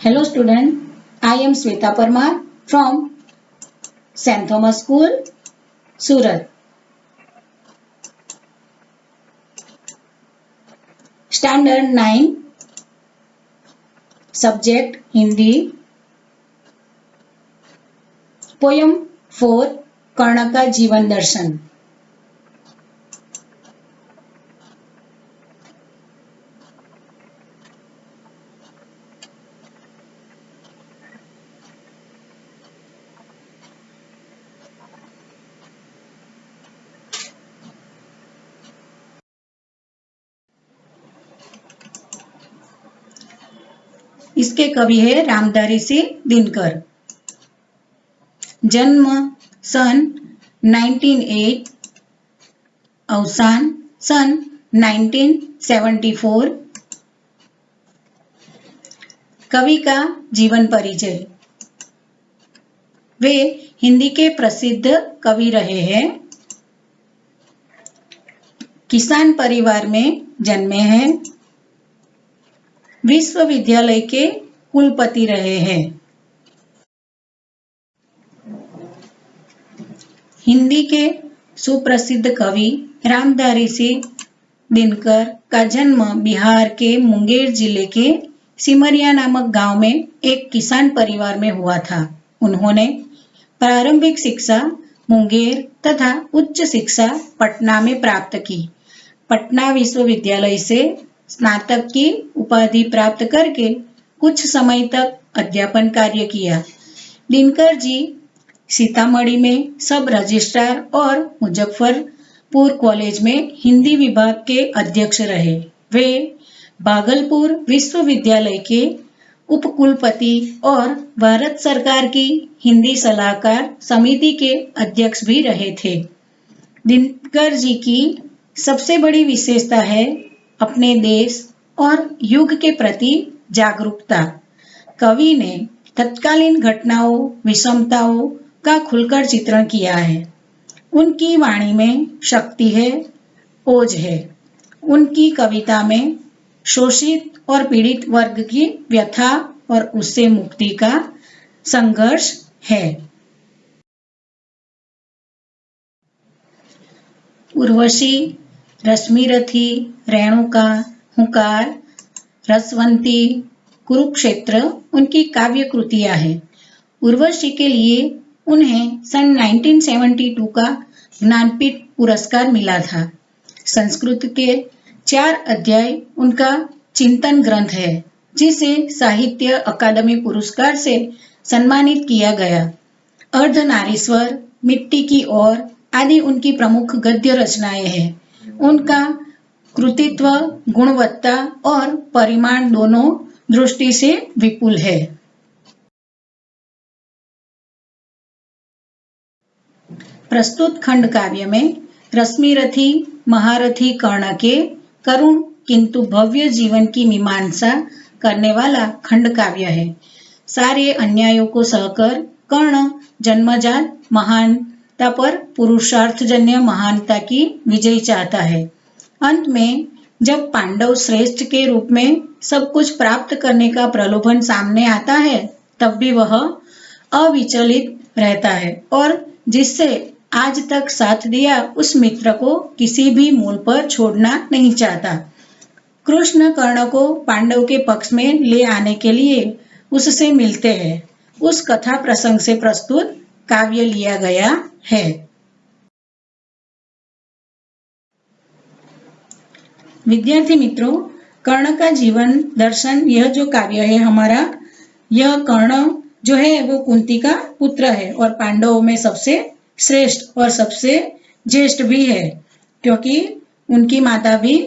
Hello student, I am Sweta Parmar from St. Thomas School, Surat. Standard 9, Subject Hindi, Poem 4, कर्ण का जीवन दर्शन. इसके कवि है रामधारी सिंह दिनकर. जन्म सन 1908, अवसान सन 1974. कवि का जीवन परिचय. वे हिंदी के प्रसिद्ध कवि रहे हैं. किसान परिवार में जन्मे हैं. विश्वविद्यालय के कुलपति रहे हैं. हिंदी के सुप्रसिद्ध कवि रामधारी सिंह दिनकर का जन्म बिहार के मुंगेर जिले के सिमरिया नामक गांव में एक किसान परिवार में हुआ था. उन्होंने प्रारंभिक शिक्षा मुंगेर तथा उच्च शिक्षा पटना में प्राप्त की. पटना विश्वविद्यालय से स्नातक की उपाधि प्राप्त करके कुछ समय तक अध्यापन कार्य किया. दिनकर जी सीतामढ़ी में सब रजिस्ट्रार और मुजफ्फरपुर कॉलेज में हिंदी विभाग के अध्यक्ष रहे. वे भागलपुर विश्वविद्यालय के उपकुलपति और भारत सरकार की हिंदी सलाहकार समिति के अध्यक्ष भी रहे थे. दिनकर जी की सबसे बड़ी विशेषता है अपने देश और युग के प्रति जागरूकता. कवि ने तत्कालीन घटनाओं विषमताओं का खुलकर चित्रण किया है. उनकी वाणी में शक्ति है, ओज है. उनकी कविता में शोषित और पीड़ित वर्ग की व्यथा और उससे मुक्ति का संघर्ष है. उर्वशी, रश्मिरथी, रेणुका, हुंकार, रसवंती, कुरुक्षेत्र उनकी काव्य कृतियां हैं. उर्वशी के लिए उन्हें सन 1972 का ज्ञानपीठ पुरस्कार मिला था. संस्कृत के 4 अध्याय उनका चिंतन ग्रंथ है, जिसे साहित्य अकादमी पुरस्कार से सम्मानित किया गया. अर्धनारीश्वर, मिट्टी की ओर आदि उनकी प्रमुख गद्य रचनाएं हैं. उनका कृतित्व गुणवत्ता और परिमाण दोनों दृष्टि से विपुल है. प्रस्तुत खंड काव्य में रश्मिरथी महारथी कर्ण के करुण किंतु भव्य जीवन की मीमांसा करने वाला खंड काव्य है. सारे अन्यायों को सहकर कर्ण जन्मजात महानता पर पुरुषार्थजन्य महानता की विजय चाहता है. अंत में जब पांडव श्रेष्ठ के रूप में सब कुछ प्राप्त करने का प्रलोभन सामने आता है, तब भी वह अविचलित रहता है और जिससे आज तक साथ दिया उस मित्र को किसी भी मूल पर छोड़ना नहीं चाहता. कृष्ण कर्ण को पांडव के पक्ष में ले आने के लिए उससे मिलते हैं. उस कथा प्रसंग से प्रस्तुत काव्य लिया गया है. विद्यार्थी मित्रों, कर्ण का जीवन दर्शन यह जो काव्य है हमारा, यह कर्ण जो है वो कुंती का पुत्र है और पांडवों में सबसे श्रेष्ठ और सबसे ज्येष्ठ भी है, क्योंकि उनकी माता भी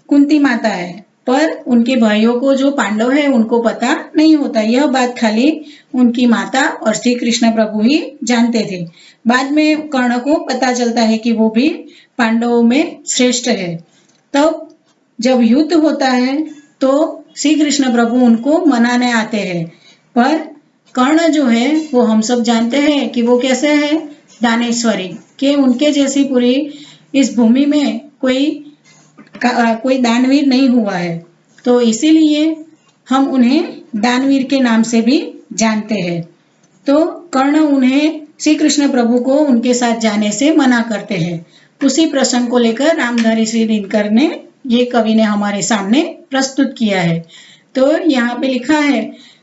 कुंती माता है. पर उनके भाइयों को जो पांडव है उनको पता नहीं होता. यह बात खाली उनकी माता और श्री कृष्ण प्रभु ही जानते थे. बाद में कर्ण को पता चलता है कि वो भी पांडवों में श्रेष्ठ है. तब जब युद्ध होता है तो श्री कृष्ण प्रभु उनको मनाने आते हैं. पर कर्ण जो है वो हम सब जानते हैं कि वो कैसे है, दानेश्वरी, कि उनके जैसी पूरी इस भूमि में कोई दानवीर नहीं हुआ है. तो इसीलिए हम उन्हें दानवीर के नाम से भी जानते हैं। तो कर्ण उन्हें श्री कृष्ण प्रभु को उनके साथ जाने से मना करते हैं। उसी प्रसंग को लेकर रामधारी श्री दिनकर ने ये कवि ने हमारे सामने प्रस्तुत किया है। तो यहाँ पे लिखा है,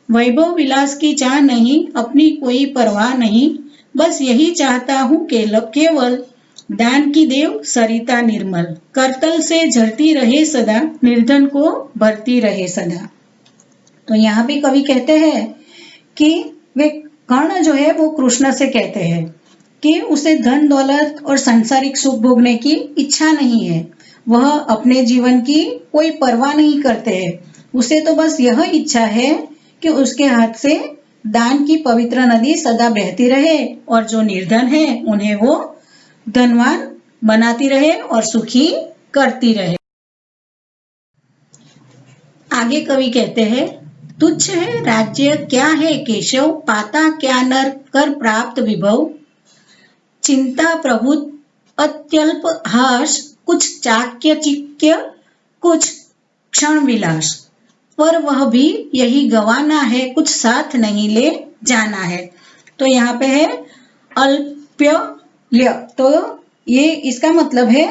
वैभव विलास की चाह नहीं, अपनी कोई परवाह नहीं, बस यही चाहता हूँ केवल दान की देव सरिता निर्मल, करतल से झरती रहे सदा, निर्धन को भरती रहे सदा। तो यहाँ पे कवि कहते हैं कि वे कर्ण जो है वो कृष्ण से कहते हैं कि उसे धन दौलत और सांसारिक सुख भोगने की इच्छा नहीं है। वह अपने जीवन की कोई परवाह नहीं करते हैं। उसे तो बस यह इच्छा है कि उसके हाथ से दान की पवित्र नदी सदा बहती रहे और जो निर्धन है उन्हें वो धनवान बनाती रहे और सुखी करती रहे। आगे कवि कहते हैं, तुच्छ है राज्य क्या है केशव, पाता क्या नर कर प्राप्त विभव, चिंता प्रभुत अत्यल्प हर्ष, कुछ चाक्य चिक्य कुछ क्षण विलास, पर वह भी यही गवाना है, कुछ साथ नहीं ले जाना है। तो यहाँ पे है अल्प्य, तो ये इसका मतलब है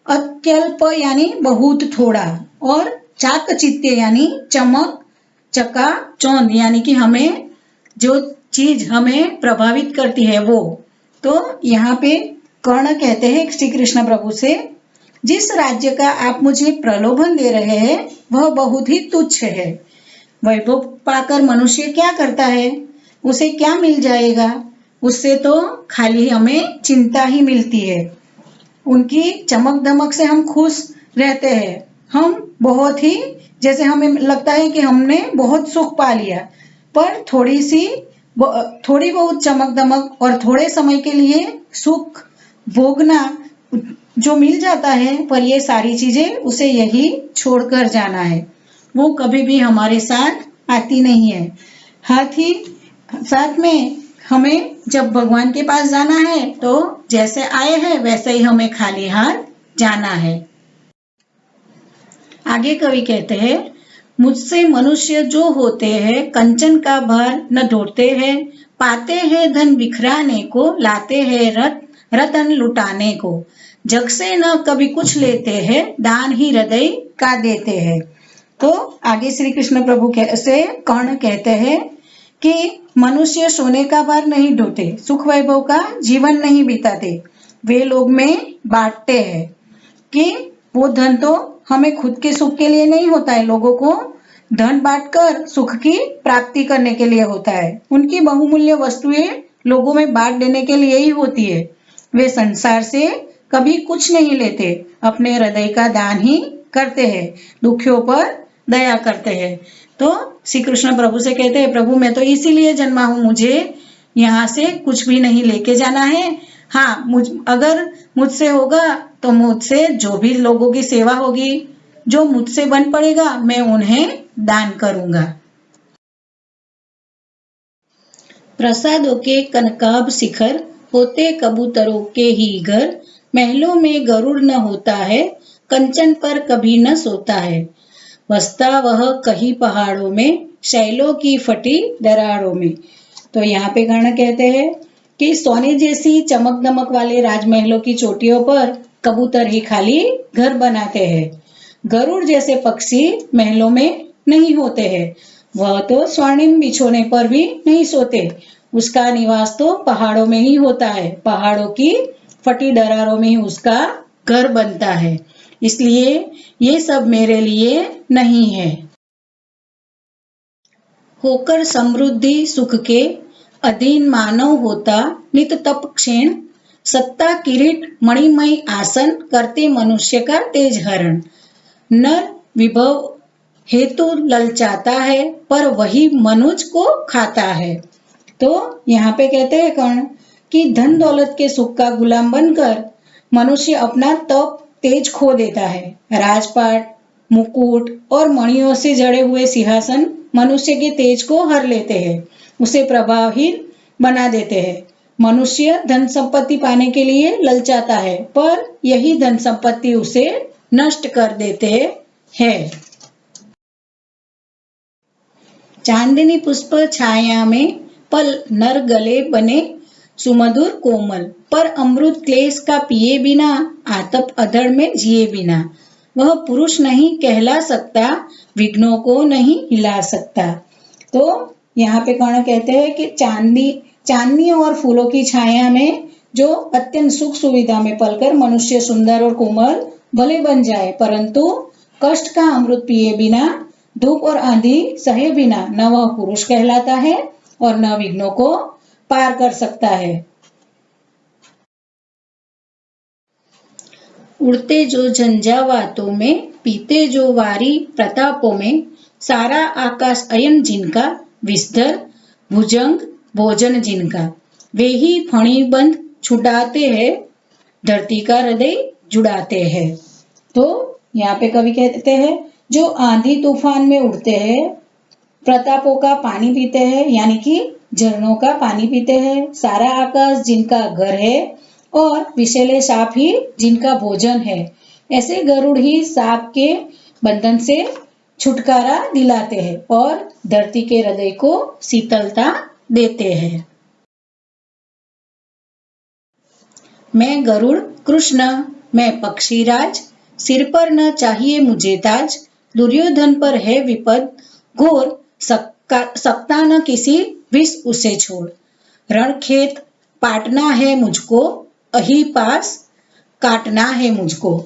अत्यल्प यानी बहुत थोड़ा, और चाकचित्य यानी चमक चका चौंध यानी कि हमें जो चीज हमें प्रभावित करती है वो। तो यहाँ पे कर्ण कहते हैं श्री कृष्ण प्रभु से, जिस राज्य का आप मुझे प्रलोभन दे रहे हैं वह बहुत ही तुच्छ है। वैभव पाकर मनुष्य क्या करता है, उसे क्या मिल जाएगा, उससे तो खाली हमें चिंता ही मिलती है। उनकी चमक दमक से हम खुश रहते हैं, हम बहुत ही जैसे हमें लगता है कि हमने बहुत सुख पा लिया, पर थोड़ी बहुत चमक दमक और थोड़े समय के लिए सुख भोगना जो मिल जाता है, पर ये सारी चीजें उसे यही छोड़कर जाना है। वो कभी भी हमारे साथ आती नहीं है। साथ में हमें जब भगवान के पास जाना है तो जैसे आए हैं वैसे ही हमें खाली हाथ जाना है। आगे कवि कहते हैं, मुझसे मनुष्य जो होते हैं कंचन का भार न ढोते हैं, पाते हैं धन बिखराने को, लाते हैं रतन लुटाने को, जग से न कभी कुछ लेते हैं, दान ही हृदय का देते हैं। तो आगे श्री कृष्ण प्रभु से कर्ण कहते हैं कि मनुष्य सोने का भार नहीं ढोते, सुख वैभव का जीवन नहीं बिताते, वे लोग में बांटते हैं कि वो धन तो हमें खुद के सुख के लिए नहीं होता है, लोगों को धन बांटकर सुख की प्राप्ति करने के लिए होता है। उनकी बहुमूल्य वस्तुएं लोगों में बांट देने के लिए ही होती है। वे संसार से कभी कुछ नहीं लेते, अपने हृदय का दान ही करते हैं, दुखियों पर दया करते हैं। तो श्री कृष्ण प्रभु से कहते हैं, प्रभु मैं तो इसीलिए जन्मा हूँ, मुझे यहाँ से कुछ भी नहीं लेके जाना है। हाँ, अगर मुझसे होगा तो मुझसे जो भी लोगों की सेवा होगी, जो मुझसे बन पड़ेगा मैं उन्हें दान करूंगा। प्रसादों के कनकाब शिखर, होते कबूतरों के ही घर, महलों में गरुड़ न होता है, कंचन पर कभी न सोता है, बसता वह कहीं पहाड़ों में, शैलों की फटी दरारों में। तो यहाँ पे कर्ण कहते हैं कि सोने जैसी चमक दमक वाले राजमहलों की चोटियों पर कबूतर ही खाली घर बनाते हैं, गरुड़ जैसे पक्षी महलों में नहीं होते हैं, वह तो स्वर्णिम बिछोने पर भी नहीं सोते, उसका निवास तो पहाड़ों में ही होता है, पहाड़ों की फटी दरारों में ही उसका घर बनता है, इसलिए ये सब मेरे लिए नहीं है। होकर समृद्धि सुख के अधीन मानव होता, नित तप क्षीण, सत्ता किरीट मणिमय आसन, करते मनुष्य का तेज हरण, नर विभव हेतु ललचाता है, पर वही मनुज को खाता है। तो यहाँ पे कहते हैं कर्ण कि धन दौलत के सुख का गुलाम बनकर मनुष्य अपना तप तेज खो देता है। राजपाट मुकुट और मणियों से जड़े हुए सिंहासन मनुष्य के तेज को हर लेते हैं, उसे प्रभावहीन बना देते हैं। मनुष्य धन संपत्ति पाने के लिए ललचाता है, पर यही धन संपत्ति उसे नष्ट कर देते हैं। चांदनी पुष्प छाया में पल नर गले बने सुमधुर कोमल, पर अमृत क्लेश का पिए बिना आतप अधड़ में जिए बिना वह पुरुष नहीं कहला सकता, विघ्नों को नहीं हिला सकता। तो यहाँ पे कौन कहते हैं कि चांदनी और फूलों की छाया में जो अत्यंत सुख सुविधा में पलकर मनुष्य सुंदर और कोमल भले बन जाए, परंतु कष्ट का अमृत पिए बिना, धूप और आंधी सहे बिना न वह पुरुष कहलाता है और न विघ्नों को पार कर सकता है। उड़ते जो झंझावातों में, पीते जो वारी प्रतापों में, सारा आकाश अयन जिनका, विस्तर भुजंग भोजन जिनका, वे ही फणी बंद छुटाते हैं, धरती का हृदय जुड़ाते हैं। तो यहाँ पे कवि कहते हैं जो आंधी तूफान में उड़ते हैं, प्रतापों का पानी पीते हैं यानी कि झरनों का पानी पीते हैं, सारा आकाश जिनका घर है और विषैले सांप ही जिनका भोजन है, ऐसे गरुड़ ही सांप के बंधन से छुटकारा दिलाते हैं और धरती के हृदय को शीतलता देते हैं। मैं गरुड़ कृष्ण, मैं पक्षीराज, सिर पर न चाहिए मुझे ताज, दुर्योधन पर है विपद घोर, सकता न किसी विष उसे छोड़, रणखेत पाटना है मुझको, अही पास काटना है मुझको।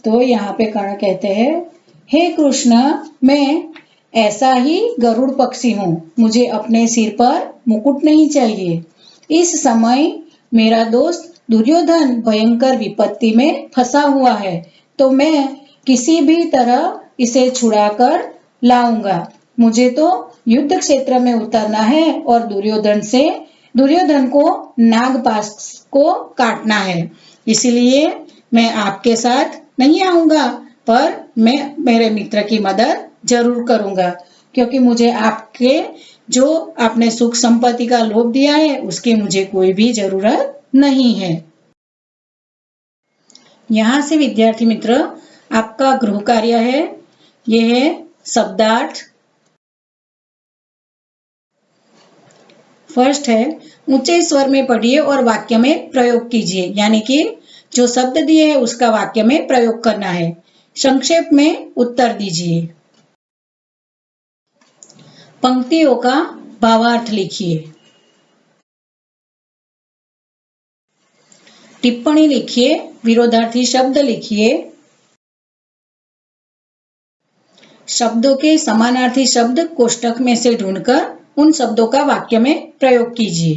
तो यहाँ पे कर्ण कहते हैं हे कृष्ण, मैं ऐसा ही गरुड़ पक्षी हूँ, मुझे अपने सिर पर मुकुट नहीं चाहिए। इस समय मेरा दोस्त दुर्योधन भयंकर विपत्ति में फंसा हुआ है, तो मैं किसी भी तरह इसे छुड़ाकर लाऊंगा। मुझे तो युद्ध क्षेत्र में उतरना है और दुर्योधन को नागपाश को काटना है, इसलिए मैं आपके साथ नहीं आऊंगा, पर मैं मेरे मित्र की मदद जरूर करूंगा, क्योंकि मुझे जो आपने सुख संपत्ति का लोभ दिया है उसकी मुझे कोई भी जरूरत नहीं है। यहाँ से विद्यार्थी मित्र आपका गृह कार्य है, यह है शब्दार्थ। फर्स्ट है ऊंचे स्वर में पढ़िए और वाक्य में प्रयोग कीजिए, यानी कि जो शब्द दिए है उसका वाक्य में प्रयोग करना है। संक्षेप में उत्तर दीजिए। पंक्तियों का भावार्थ लिखिए। टिप्पणी लिखिए, विरोधार्थी शब्द लिखिए। शब्दों के समानार्थी शब्द कोष्टक में से ढूंढकर उन शब्दों का वाक्य में प्रयोग कीजिए।